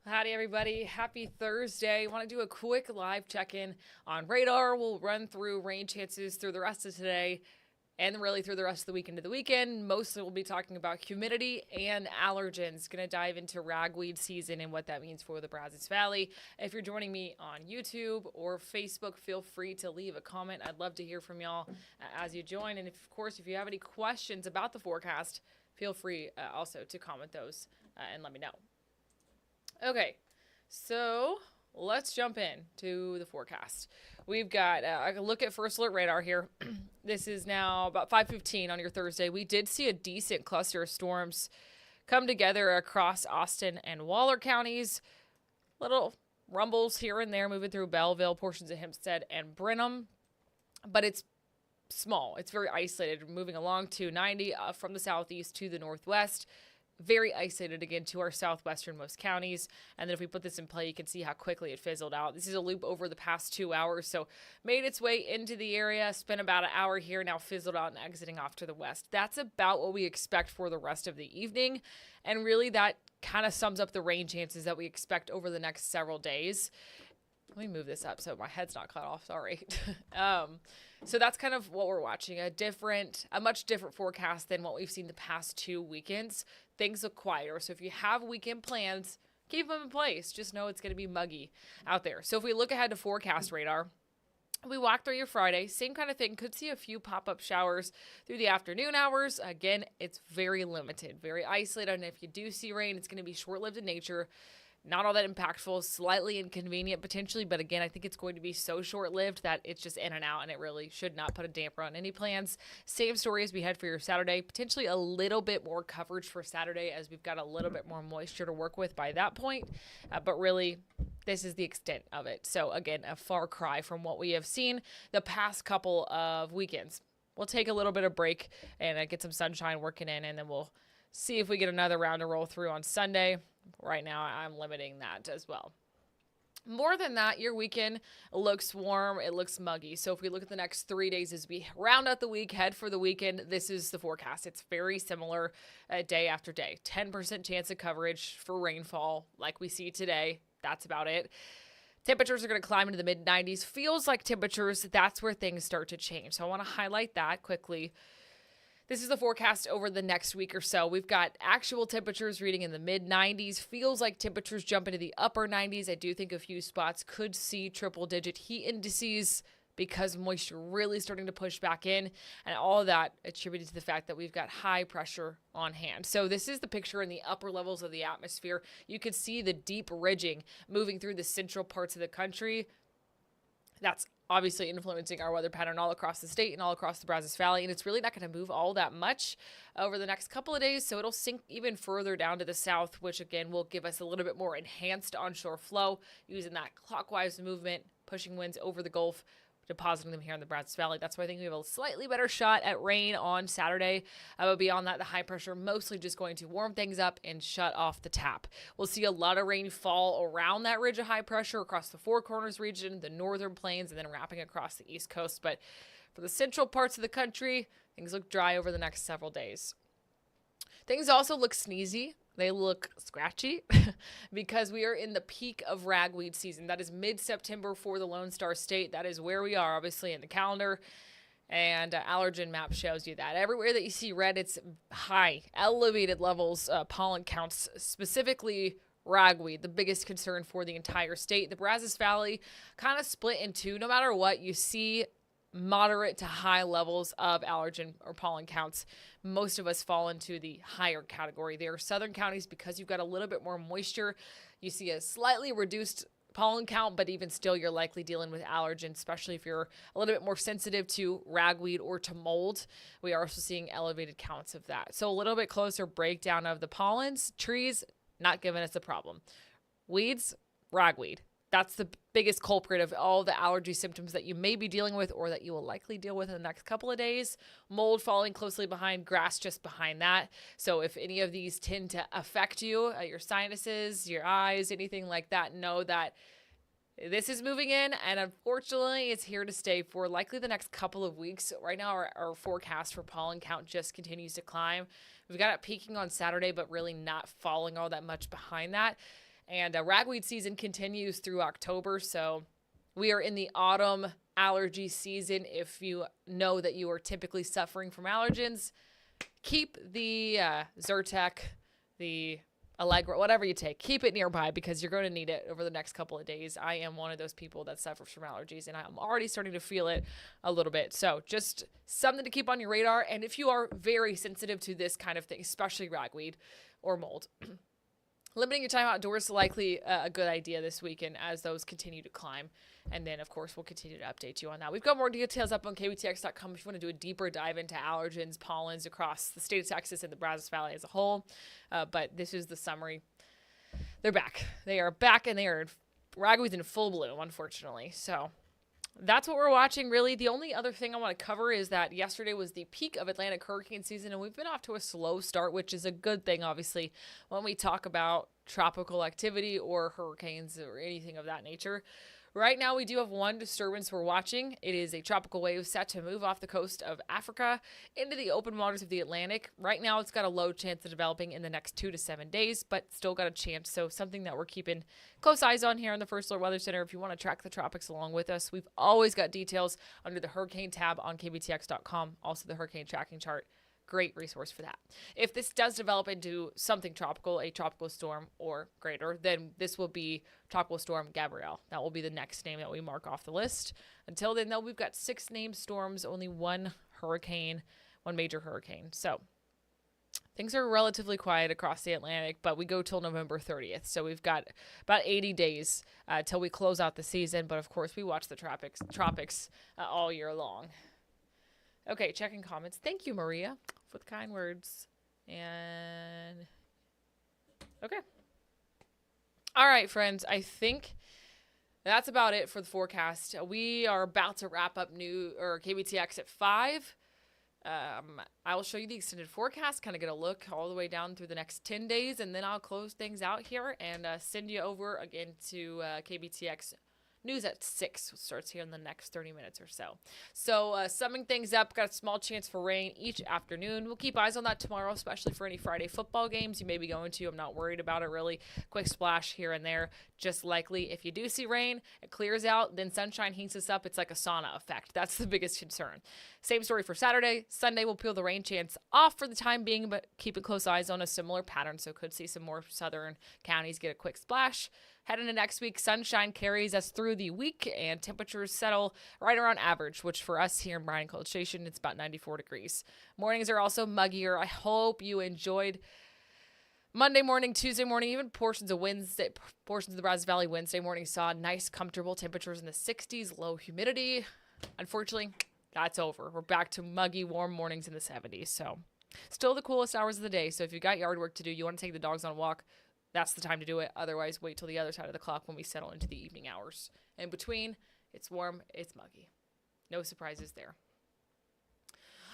Howdy, everybody. Happy Thursday. Want to do a quick live check-in on radar. We'll run through rain chances through the rest of today and really through the rest of the week into the weekend. Mostly we'll be talking about humidity and allergens. Going to dive into ragweed season and what that means for the Brazos Valley. If you're joining me on YouTube or Facebook, feel free to leave a comment. I'd love to hear from y'all as you join. And of course, if you have any questions about the forecast, feel free also to comment those and let me know. Okay, so let's jump in to the forecast. We've got a look at first alert radar here. This is now about 5:15 on your Thursday. We did see a decent cluster of storms come together across Austin and Waller counties. Little rumbles here and there moving through Belleville, portions of Hempstead and Brenham, but it's small. It's very isolated, moving along 290 from the southeast to the northwest. Very isolated again to our southwesternmost counties. And then if we put this in play, you can see how quickly it fizzled out. This is a loop over the past 2 hours. So made its way into the area, spent about an hour here, now fizzled out and exiting off to the west. That's about what we expect for the rest of the evening. And really that kind of sums up the rain chances that we expect over the next several days. Let me move this up so my head's not cut off. Sorry. So that's kind of what we're watching. A much different forecast than what we've seen the past 2 weekends. Things look quieter. So if you have weekend plans, keep them in place. Just know it's going to be muggy out there. So if we look ahead to forecast radar, we walk through your Friday, same kind of thing. Could see a few pop-up showers through the afternoon hours. Again, it's very limited, very isolated. And if you do see rain, it's going to be short-lived in nature. Not all that impactful, slightly inconvenient potentially, but again, I think it's going to be so short-lived that it's just in and out, and it really should not put a damper on any plans. Same story as we had for your Saturday. Potentially a little bit more coverage for Saturday as we've got a little bit more moisture to work with by that point, but really, this is the extent of it. So again, a far cry from what we have seen the past couple of weekends. We'll take a little bit of break and get some sunshine working in, and then we'll see if we get another round to roll through on Sunday. Right now, I'm limiting that as well. More than that, your weekend looks warm. It looks muggy. So if we look at the next 3 days as we round out the week, head for the weekend, this is the forecast. It's very similar day after day. 10% chance of coverage for rainfall like we see today. That's about it. Temperatures are going to climb into the mid-90s. Feels like temperatures, that's where things start to change. So I want to highlight that quickly. This is the forecast over the next week or so. We've got actual temperatures reading in the mid-90s. Feels like temperatures jump into the upper 90s. I do think a few spots could see triple-digit heat indices because moisture really starting to push back in, and all of that attributed to the fact that we've got high pressure on hand. So this is the picture in the upper levels of the atmosphere. You could see the deep ridging moving through the central parts of the country. That's obviously influencing our weather pattern all across the state and all across the Brazos Valley, and it's really not going to move all that much over the next couple of days, so it'll sink even further down to the south, which again will give us a little bit more enhanced onshore flow using that clockwise movement, pushing winds over the Gulf, depositing them here in the Brazos Valley. That's why I think we have a slightly better shot at rain on Saturday. But beyond that, the high pressure mostly just going to warm things up and shut off the tap. We'll see a lot of rain fall around that ridge of high pressure across the Four Corners region, the northern plains, and then wrapping across the East Coast. But for the central parts of the country, things look dry over the next several days. Things also look sneezy. They look scratchy because we are in the peak of ragweed season. That is mid-September for the Lone Star State. That is where we are, obviously, in the calendar. And allergen map shows you that. Everywhere that you see red, it's high, elevated levels, pollen counts, specifically ragweed, the biggest concern for the entire state. The Brazos Valley kind of split in two. No matter what, you see moderate to high levels of allergen or pollen counts. Most of us fall into the higher category. There are southern counties, because you've got a little bit more moisture, you see a slightly reduced pollen count, but even still you're likely dealing with allergen, especially if you're a little bit more sensitive to ragweed or to mold. We are also seeing elevated counts of that. So a little bit closer breakdown of the pollens. Trees, not giving us a problem. Weeds, ragweed. That's the biggest culprit of all the allergy symptoms that you may be dealing with or that you will likely deal with in the next couple of days. Mold following closely behind, grass just behind that. So if any of these tend to affect you, your sinuses, your eyes, anything like that, know that this is moving in, and unfortunately it's here to stay for likely the next couple of weeks. Right now our forecast for pollen count just continues to climb. We've got it peaking on Saturday, but really not falling all that much behind that. And ragweed season continues through October, so we are in the autumn allergy season. If you know that you are typically suffering from allergens, keep the Zyrtec, the Allegra, whatever you take, keep it nearby because you're going to need it over the next couple of days. I am one of those people that suffers from allergies, and I'm already starting to feel it a little bit. So just something to keep on your radar. And if you are very sensitive to this kind of thing, especially ragweed or mold, limiting your time outdoors is likely a good idea this weekend as those continue to climb. And then, of course, we'll continue to update you on that. We've got more details up on KBTX.com if you want to do a deeper dive into allergens, pollens across the state of Texas and the Brazos Valley as a whole. But this is the summary. They're back. They are back, and they are ragweeds in full bloom, unfortunately. So that's what we're watching, really. The only other thing I want to cover is that yesterday was the peak of Atlantic hurricane season, and we've been off to a slow start, which is a good thing, obviously, when we talk about tropical activity or hurricanes or anything of that nature. Right now, we do have one disturbance we're watching. It is a tropical wave set to move off the coast of Africa into the open waters of the Atlantic. Right now, it's got a low chance of developing in the next 2 to 7 days, but still got a chance. So something that we're keeping close eyes on here on the First Alert Weather Center. If you want to track the tropics along with us, we've always got details under the hurricane tab on KBTX.com. Also, the hurricane tracking chart. Great resource for that. If this does develop into something tropical, a tropical storm or greater, then this will be Tropical Storm Gabrielle. That will be the next name that we mark off the list. Until then, though, we've got 6 named storms, only one hurricane, one major hurricane. So things are relatively quiet across the Atlantic, but we go till November 30th. So we've got about 80 days till we close out the season. But, of course, we watch the tropics all year long. Okay, checking comments. Thank you, Maria, for the kind words. And okay. All right, friends. I think that's about it for the forecast. We are about to wrap up KBTX at 5. I will show you the extended forecast, kind of get a look all the way down through the next 10 days, and then I'll close things out here and send you over again to KBTX News at 6 starts here in the next 30 minutes or so. So summing things up, got a small chance for rain each afternoon. We'll keep eyes on that tomorrow, especially for any Friday football games you may be going to. I'm not worried about it, really. Quick splash here and there. Just likely, if you do see rain, it clears out, then sunshine heats us up. It's like a sauna effect. That's the biggest concern. Same story for Saturday. Sunday, we'll peel the rain chance off for the time being, but keeping close eyes on a similar pattern, so could see some more southern counties get a quick splash. Heading into next week, sunshine carries us through the week, and temperatures settle right around average, which for us here in Bryan College Station, it's about 94 degrees. Mornings are also muggier. I hope you enjoyed Monday morning, Tuesday morning, even portions of the Brazos Valley Wednesday morning saw nice, comfortable temperatures in the 60s, low humidity. Unfortunately, that's over. We're back to muggy, warm mornings in the 70s. So still the coolest hours of the day. So if you've got yard work to do, you want to take the dogs on a walk, that's the time to do it. Otherwise, wait till the other side of the clock when we settle into the evening hours. In between, it's warm, it's muggy. No surprises there.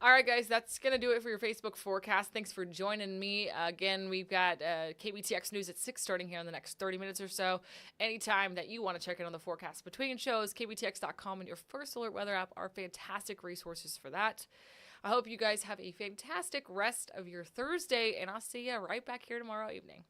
All right, guys, that's going to do it for your Facebook forecast. Thanks for joining me. Again, we've got KBTX News at 6 starting here in the next 30 minutes or so. Anytime that you want to check in on the forecast between shows, KBTX.com and your First Alert Weather app are fantastic resources for that. I hope you guys have a fantastic rest of your Thursday, and I'll see you right back here tomorrow evening.